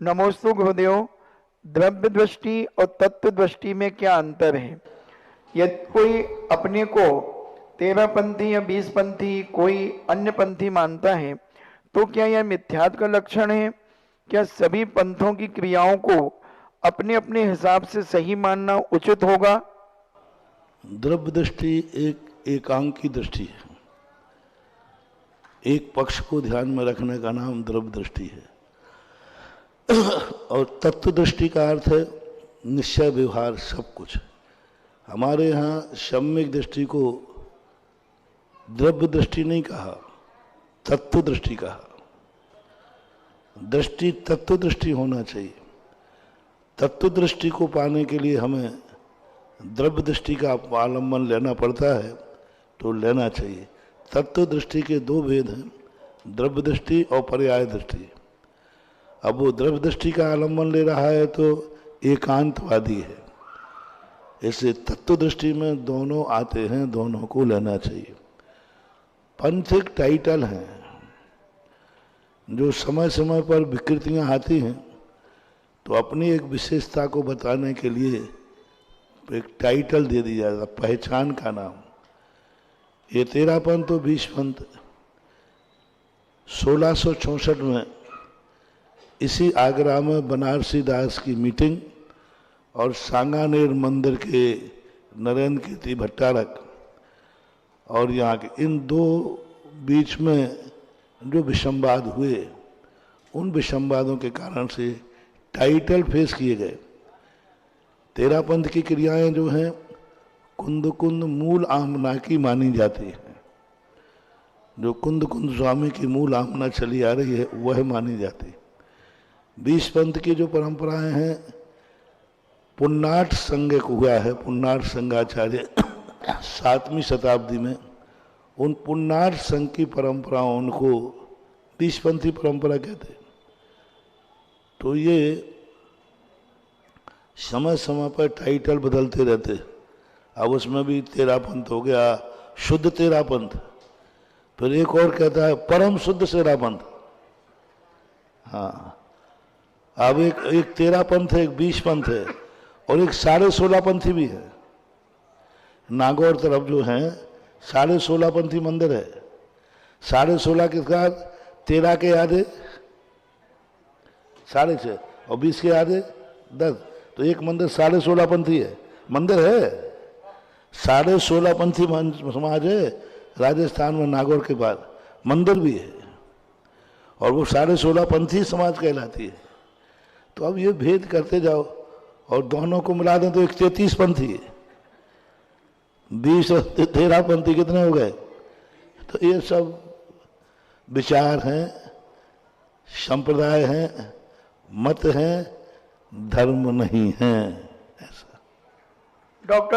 नमोस्तु गुरुदेव। द्रव्य दृष्टि और तत्व दृष्टि में क्या अंतर है? यदि कोई अपने को 13पंथी या 20पंथी कोई अन्य पंथी मानता है तो क्या यह मिथ्यात्व का लक्षण है? क्या सभी पंथों की क्रियाओं को अपने अपने हिसाब से सही मानना उचित होगा? द्रव्य दृष्टि एक एकांकी दृष्टि है। एक पक्ष को ध्यान में रखने का नाम द्रव्य दृष्टि है। और तत्व दृष्टि का अर्थ है निश्चय व्यवहार सब कुछ। हमारे यहाँ सम्यक दृष्टि को द्रव्य दृष्टि नहीं कहा, तत्व दृष्टि कहा। दृष्टि तत्व दृष्टि होना चाहिए। तत्व दृष्टि को पाने के लिए हमें द्रव्य दृष्टि का अवलंबन लेना पड़ता है, तो लेना चाहिए। तत्व दृष्टि के दो भेद हैं, द्रव्य दृष्टि और पर्याय दृष्टि। अब वो द्रव्य दृष्टि का आलम्बन ले रहा है तो एकांतवादी है। ऐसे तत्व दृष्टि में दोनों आते हैं, दोनों को लेना चाहिए। पंथ एक टाइटल है, जो समय समय पर विकृतियां आती हैं तो अपनी एक विशेषता को बताने के लिए एक टाइटल दे दिया जाता, पहचान का नाम। ये 13पंथ तो 20पंथ 1664 में इसी आगरा में बनारसी दास की मीटिंग और सांगानेर मंदिर के नरेंद्र कीर्ति भट्टारक और यहाँ के इन दो बीच में जो विसंवाद हुए, उन विसंवादों के कारण से टाइटल फेस किए गए। 13पंथ की क्रियाएं जो हैं कुंद कुंद मूल आमना की मानी जाती है। जो कुंद कुंद स्वामी की मूल आमना चली आ रही है वह मानी जाती है। 20पंथ की जो परंपराएं हैं, पुन्नाट संघ हुआ है, पुन्नाट संघाचार्य 7वीं शताब्दी में, उन पुन्नाट संघ की परंपराओं को 20पंथी परंपरा कहते हैं। तो ये समय समय पर टाइटल बदलते रहते। अब उसमें भी 13पंथ हो गया, शुद्ध 13पंथ, फिर एक और कहता है परम शुद्ध 13पंथ। हाँ, अब एक 13पंथ है, एक 20पंथ है और एक 16.5पंथी भी है। नागौर तरफ जो है 16.5पंथी मंदिर है। 16.5 के साथ 13 के आधे 6.5 और 20 के आधे 10, तो एक मंदिर 16.5पंथी है। मंदिर है 16.5पंथी समाज है राजस्थान में, नागौर के पास मंदिर भी है और वो 16.5पंथी समाज कहलाती है। तो अब ये भेद करते जाओ और दोनों को मिला दें तो एक 33पंथी है। 20 और 13पंथी कितने हो गए? तो ये सब विचार हैं, संप्रदाय हैं, मत हैं, धर्म नहीं है। ऐसा डॉक्टर